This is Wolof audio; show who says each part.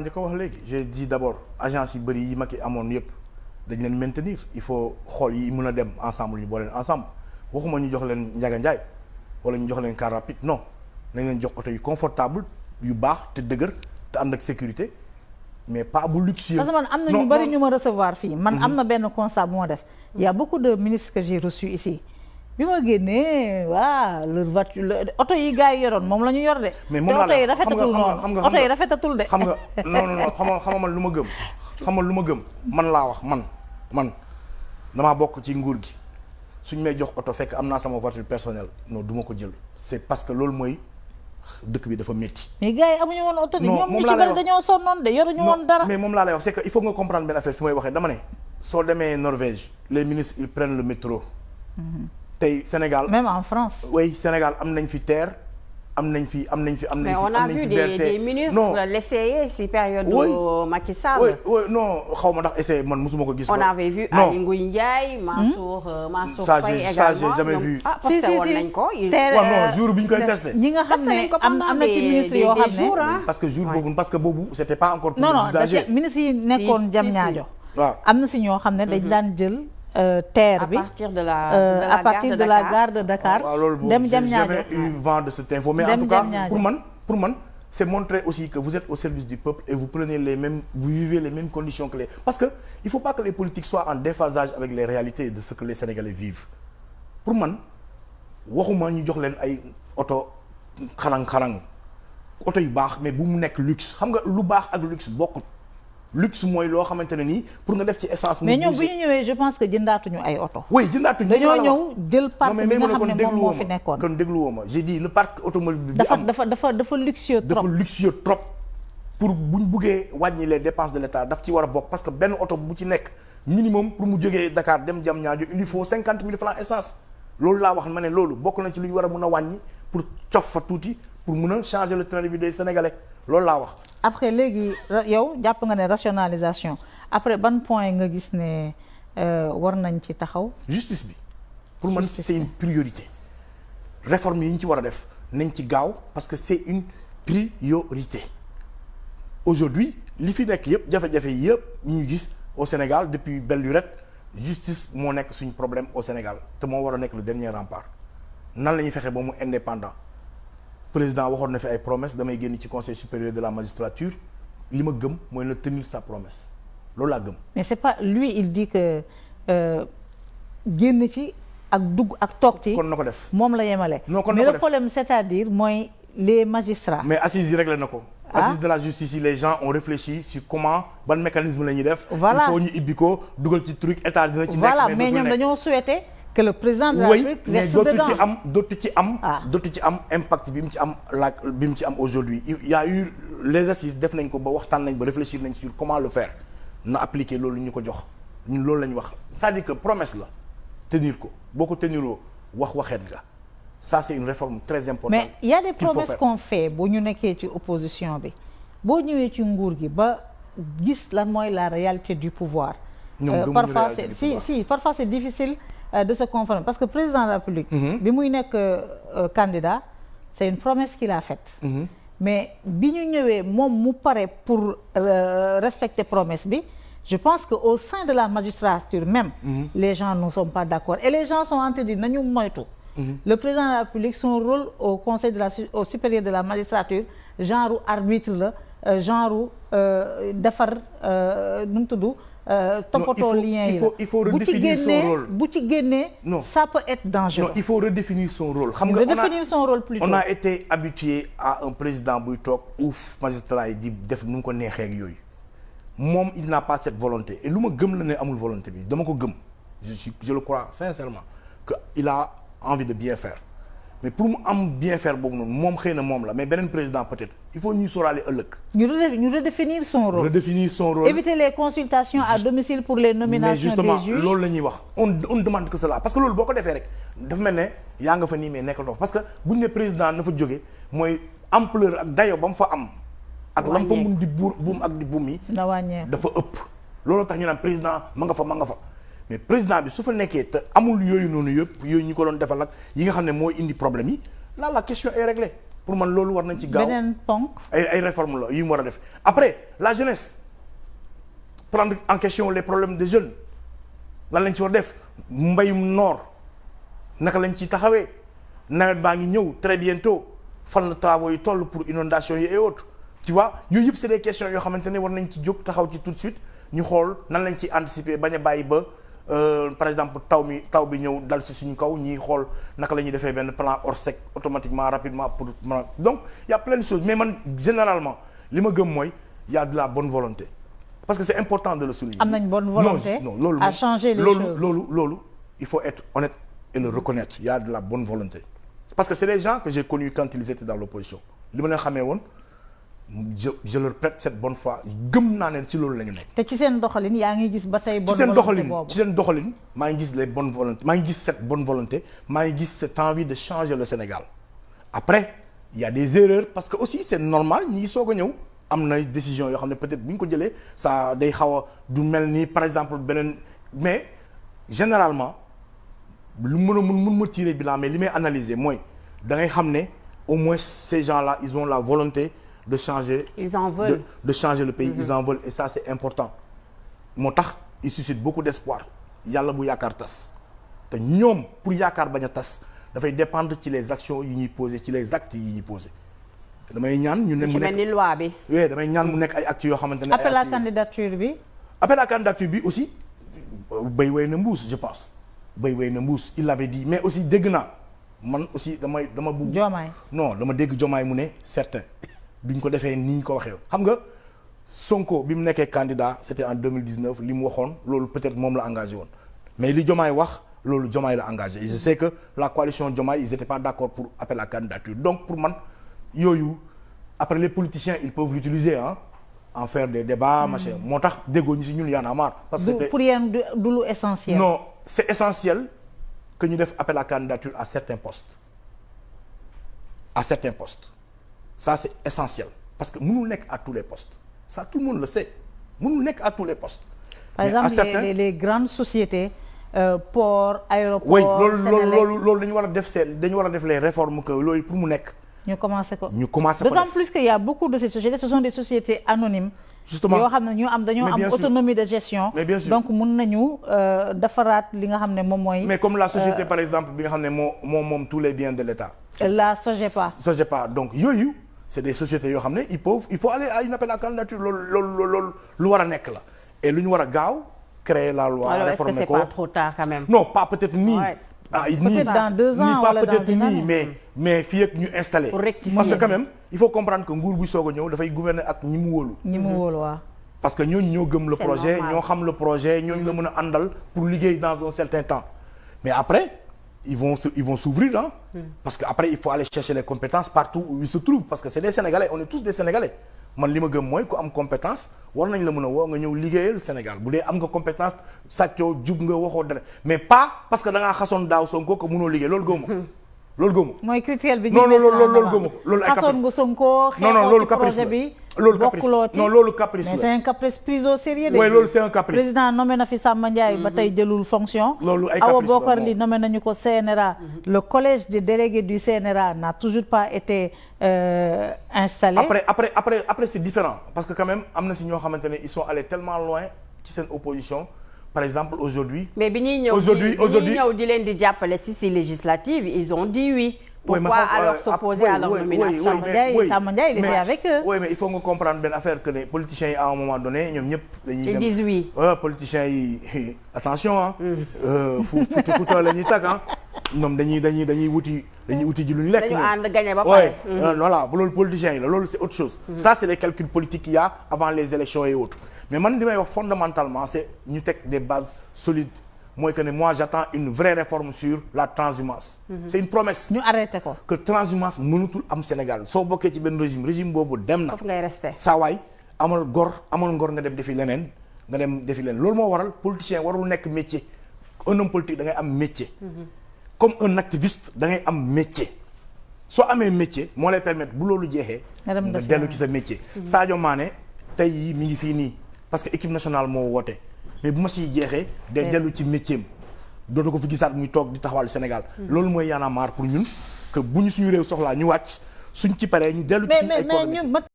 Speaker 1: njëkk a wax léegi j'ai dit d'abord agence yi bëri yi Macky amoon yëpp dañ leen maintenir il faut xool yi mën a dem ensemble ñu boole leen ensemble waxuma ñu jox leen Ndiaga Ndiaye wala ñu jox leen car rapide non nañ leen jox oto yu confortable yu baax te dëgër te ànd ak sécurité mais pas bu luxueux.
Speaker 2: parce que man am na ñu bëri ñu ma recevoir fii man am na benn constat bu ma def y a beaucoup de ministres que j'ai reçus ici bi ma génnee waa leur voiture oto yi gars yi yoroon moom la ñu yor de.
Speaker 1: mais moom laa
Speaker 2: oto yi rafetatul noonu oto yi rafetatul de.
Speaker 1: xam nga non xam nga man lu ma gëm xam nga lu ma gëm man laa wax man damaa bokk ci nguur gi suñ may jox oto fekk am naa sama voiture personnelle non du ma ko jël c'est parce que loolu mooy dëkk bi dafa métti.
Speaker 2: mais gars yi amuñu woon oto de ñoom ñu ci bëri dañoo sonnoon de yoruñu woon dara.
Speaker 1: mais moom laa lay wax c'est que il faut nga comprendre benn affaire fi may waxee dama ne soo demee Norvège les ministres ils prennent le métro. tey Sénégal
Speaker 2: même en France.
Speaker 1: oui Sénégal am nañ fi TER am nañ fi
Speaker 3: mais on a vu des ministres l'essayer si période Macky Sall.
Speaker 1: oui non xaw ma ndax essayer man mosuma ko gis.
Speaker 3: on avait vu Aly Ngouille Ndiaye. Mansour Faye également
Speaker 1: ça j'ai jamais vu.
Speaker 3: posté woon nañ ko.
Speaker 1: waaw non jour bi ñu koy testé.
Speaker 2: ñi nga xam ne am na ci ministre yoo xam ne
Speaker 1: parce que boobu c'était pas encore.
Speaker 2: non ministre yi nekkoon Diamniadio.
Speaker 1: waaw
Speaker 2: am na si ñoo xam ne dañ daan jël. TER bi à partir de la gare de Dakar. dem Diamniadio
Speaker 1: j'ai jamais eu vent de cette info mais en tout cas pour man c'est montrer aussi que vous êtes au service du peuple et vous prenez vous vivez les mêmes conditions que parce que il faut pas que les politiques soient en déphasage avec les réalités de ce que les Sénégalais vivent pour man waxuma ñu jox leen ay oto xarang-xarang oto yu baax mais bu mu nekk luxe xam nga lu baax ak luxe bokkut. luxe mooy loo xamante ne nii pour nga def ci essence.
Speaker 2: mais ñoom bu ñu ñëwee je pense que jëndaatuñu ay oto.
Speaker 1: oui jëndaatuñu
Speaker 2: dañoo ñëw jël parc bi nga xam ne moom moo fi nekkoon.
Speaker 1: kon dégluwoo ma j'ai dit le parc automobile bi am
Speaker 2: dafa luxueux trop.
Speaker 1: dafa luxueux trop pour buñ buggee wàññi les dépenses de l'État daf ci war a bokk parce que benn oto bu ci nekk minimum pour mu jógee Dakar dem Diamniadio il lui faut 50 000 francs essence. loolu laa wax ma ne loolu bokk na ci lu ñu war a mën a wàññi pour cof fa tuuti pour mën a changer le train de vie des Sénégalais loolu laa wax.
Speaker 2: après léegi yow jàpp nga ne rationalisation après ban point nga gis ne war nañ ci taxaw.
Speaker 1: justice bi pour man c'est une priorité réforme yi ñu ci war a def nañ ci gaaw parce que c'est une priorité aujourd'hui li fi nekk yëpp jafe-jafe yi yëpp ñu gis au Sénégal depuis belle lurette justice moo nekk suñu problème au Sénégal te moo war a nekk le dernier rempart nan la ñuy fexe ba mu indépendant. président waxoon na fi ay promesses damay génn ci conseil supérieur de la magistrature li ma gëm mooy na tenir sa promesse loolu laa gëm.
Speaker 2: mais c'est pas lui il dit que génn ci ak dugg ak toog ci.
Speaker 1: kon na ko def
Speaker 2: moom la yemale.
Speaker 1: non kon na ko
Speaker 2: mais
Speaker 1: def
Speaker 2: le problème c'est-à-dire mooy les magistrats.
Speaker 1: mais assises yi réglé na ko. assises de la justice yi les gens ont réfléchi sur comment ban mécanisme la ñuy def.
Speaker 2: voilà
Speaker 1: il faut ñu ibbi ko dugal ci truc état dina ci nekk.
Speaker 2: voilà mais ñoom dañoo souhaité. que le président de la République reste dedans.
Speaker 1: dootu ci am impact bi mu ci am bi mu ci am aujourd'hui il y a eu les assises def nañ ko ba waxtaan nañ ba réfléchir nañ sur comment le faire na appliquer loolu ñu ko jox ñun loolu lañ wax c'est-à-dire que promesse la tenir ko boo ko teniroo waxeet nga ça c'est une réforme très importante.
Speaker 2: mais il y a des promesses qu'on fait bu ñu nekkee ci opposition bi boo ñëwee ci nguur gi ba gis lan mooy la réalité du pouvoir. parfois parfois c'est difficile. De se conformer parce que président de la République. bi muy nekk candidat c'est une promesse qu'il a faite. mais bi ñu ñëwee moom mu pare pour respecter promesse bi je pense que au sein de la magistrature même. les gens ne sont pas d'accord et les gens sont en train de dire nañu moytu. le président de la République son rôle au conseil au supérieur de la magistrature genre arbitre la genre defar nu mu tudd. toppatoo lien yi
Speaker 1: il faut redéfinir son rôle
Speaker 2: bu ci génnee ça peut être dangereux.
Speaker 1: non il faut redéfinir son rôle. xam nga
Speaker 2: redéfinir son rôle plutôt.
Speaker 1: on a été habitué à un président buy toog ouf magistrat yi di def nu mu ko neexee ak yooyu moom il n'a pas cette volonté et lu ma gëm la ne amul volonté bi dama ko gëm je le crois sincèrement que il a envie de bien faire mais pour mu am bien faire boobu noonu moom xëy na moom la mais beneen président peut-être il faut ñuy sóoraale ëllëg.
Speaker 2: ñu redéfinir son rôle. éviter les consultations à domicile pour les nominations des juges.
Speaker 1: mais justement loolu la ñuy wax on demande que cela parce que loolu boo ko defee rek dafa mel ne yaa nga fa nii mais nekkatoo parce que buñ ne président na fa jóge mooy ampleur ak dayo ba mu fa am. ak lam fa mun di buum ak di buum yi. dafa ëpp. loolu tax ñu naan président ma nga fa. mais président bi su fa nekkee te amul yooyu noonu yëpp yooyu ñu ko doon defal ak yi nga xam ne mooy indi problème yi là la question est réglée pour man loolu war nañ ci gaaw
Speaker 2: beneen ponk
Speaker 1: ay réformes la yu mu war a def après la jeunesse prendre en question les problèmes des jeunes lan lañ ci war def mbayum noor naka lañ ciy taxawee nawet baa ngi ñëw très bientôt fan la travaux yi toll pour inondation yi et autres tu vois yooyu yëpp c'est des questions yoo xamante ne war nañ ci jóg taxaw ci tout de suite ñu xool nan lañ ciy anticiper bañ a bàyyi ba par exemple taw bi ñëw dal ci suñu kaw ñiy xool naka la ñuy defee benn plan Orsec automatiquement rapidement pour donc y a plein de choses mais man généralement li ma gëm mooy y a de la bonne volonté parce que c'est important de le souligner.
Speaker 2: am nañ bonne volonté
Speaker 1: non loolu
Speaker 2: à changer les choses
Speaker 1: loolu il faut être honnête et le reconnaître il y a de la bonne volonté parce que c'est des gens que j'ai connus quand ils étaient dans l'opposition li ma leen xamee woon je leur prête cette bonne foi gëm naa ne ci loolu la ñu nekk.
Speaker 2: te ci seen doxalin yaa ngi gis ba tey bonne volonté boobu
Speaker 1: ci seen doxalin maa ngi gis les bonnes volontés maa ngi gis cette bonne volonté maa ngi gis cette envie de changer le Sénégal après il y a des erreurs parce que aussi c'est normal ñi ngi soog a ñëw am na décision yoo xam ne peut-être bu ñu ko jëlee ça day xaw a du mel ni par exemple beneen mais généralement lu mun ma tirer bilan mais li may analyser mooy da ngay xam ne au moins ces gens-là ils ont la volonté de changer.
Speaker 3: Ils en veulent.
Speaker 1: De changer le pays. Ils en veulent et ça c'est important. moo tax il suscite beaucoup d'espoir yàlla bu yaakaar tas te ñoom pour yaakaar bañ a tas dafay dépendre ci les actions yi ñuy poser ci les actes yi ñuy poser damay ñaan ñu ne mu nekk
Speaker 3: ni loi bi.
Speaker 1: oui damay ñaan mu nekk ay actes yoo xamante ne.
Speaker 2: appel à candidature bi.
Speaker 1: appel à candidature bi aussi béy way na mbuus je pense béy way na mbuus il l'avait dit mais aussi dégg naa man aussi dama bëgg.
Speaker 2: Diomaye
Speaker 1: non dama dégg Diomaye mu ne certain. bi ñu ko defee ni ñu ko waxee xam nga Sonko bi mu nekkee candidat c'était en 2019 li mu waxoon loolu peut-être moom la engagé woon mais li Diomaye wax loolu Diomaye la engagé et je sais que la coalition Diomaye ils étaient pas d'accord pour appel à candidature donc pour man yooyu après les politiciens ils peuvent l'utiliser en faire des débats machin moo tax déggoo ñu si ñun y'en a marre parce que
Speaker 2: pour yéen du lu essentiel.
Speaker 1: non c'est essentiel que ñu def appel à candidature à certains postes ça c'est essentiel parce que mënul nekk à tous les postes ça tout le monde le sait mënul nekk à tous les postes.
Speaker 2: par exemple les grandes sociétés port aéroport.
Speaker 1: oui loolu dañu war a def les réformes que loolu pour mu nekk.
Speaker 2: ñu commencé ko
Speaker 1: d'autant
Speaker 2: plus que y a beaucoup de ces sociétés ce sont des sociétés anonymes.
Speaker 1: justement
Speaker 2: yoo xam ne dañoo am autonomie de gestion.
Speaker 1: mais bien sûr
Speaker 2: donc mun nañu defaraat li nga xam ne moom mooy.
Speaker 1: mais comme la société par exemple bi nga xam ne moom tous les biens de l'État.
Speaker 2: la SOGEPA
Speaker 1: donc yooyu. c'est des sociétés yoo xam ne il faut aller à une appel à candidature loolu lu war a nekk la et lu ñu war a gaaw créer la loi.
Speaker 3: alors
Speaker 1: réformer ko
Speaker 3: est-ce que c'est pas trop tard quand même.
Speaker 1: non pas peut-être nii.
Speaker 2: peut-être dans 2 ans wala dans une année
Speaker 1: mais fii ak ñu installé.
Speaker 3: pour rectifier
Speaker 1: parce que quand même il faut comprendre que nguur bu soog a ñëw dafay gouverner ak ñi mu wóolu.
Speaker 2: waaw.
Speaker 1: parce que ñooñu ñoo gëm le projet ñoo xam le projet ñooñu la mën a àndal pour liggéey dans un certain temps mais après. ils vont s'ouvrir parce que après il faut aller chercher les compétences partout où ils se trouvent parce que c'est des Sénégalais on est tous des Sénégalais man li ma gëm mooy ku am compétence war nañ la mën a woo nga ñëw liggéeyal Sénégal bu dee am nga compétence sàccoo jub nga waxoo dara mais pas parce que da ngaa xasoon daaw Sonko que mënoo liggéey loolu gëmuma mooy
Speaker 2: critère bi
Speaker 1: non loolu gëmuma loolu ay caprice
Speaker 2: xasoon nga Sonko
Speaker 1: non loolu caprice la loolu caprice
Speaker 2: mais c'est un caprice pris au sérieux.
Speaker 1: oui loolu c'est un caprice.
Speaker 2: président nommé na fi Samba Ndiaye ba tey jëlul fonction.
Speaker 1: loolu ay caprice la
Speaker 2: Awa Bokar Li nommé nañu ko CNRA. le collège des délégués du CNRA n'a toujours pas été installé.
Speaker 1: après c'est différent parce que quand même am na si ñoo xamante ne ils sont allés tellement loin ci seen opposition par exemple aujourd'hui.
Speaker 3: mais bi ñuy ñëw di leen di jàppale si législative ils ont dit oui. Pourquoi alors s'opposer à leur nomination?
Speaker 2: Samba Ndiaye il était avec eux.
Speaker 1: Oui mais il faut nga comprendre benn affaire que ne politiciens yi à un moment donné ñoom ñëpp dañuy dem.
Speaker 3: ils disent oui.
Speaker 1: politiciens yi attention Fuuta la ñuy tag ñoom dañuy wuti ji lu ñu lekk.
Speaker 3: dañu ànd gagné ba pare.
Speaker 1: voilà bu loolu politiciens yi la loolu c'est autre chose. ça c'est les calculs politiques qu'il y a avant les élections et autres mais man li may wax fondamentalement c'est ñu teg des bases solides. mooy que ne moi j'attends une vraie réforme sur la transhumance. C'est une promesse.
Speaker 2: ñu arrêté ko.
Speaker 1: que transhumance mënutul am Sénégal soo bokkee ci benn régime boobu dem na.
Speaker 3: foofu ngay rester.
Speaker 1: saa waay amal ngor nga dem defi leneen loolu moo waral politicien warul nekk métier un homme politique da ngay am métier. comme un activiste da ngay am métier. soo amee métier moo lay permettre bu loolu jeexee. nga dellu ci sa métier. Sadio Mané tey yi mi ngi fii nii parce que équipe nationale moo woote. mais bu ma siy jeexee day dellu ci métier am dootu ko fi gisaat muy toog di taxawal Sénégal loolu mooy Y'en a marre pour ñun que bu ñu suñu réew soxlaa ñu wàcc suñ ci paree ñu dellu ci suñu ay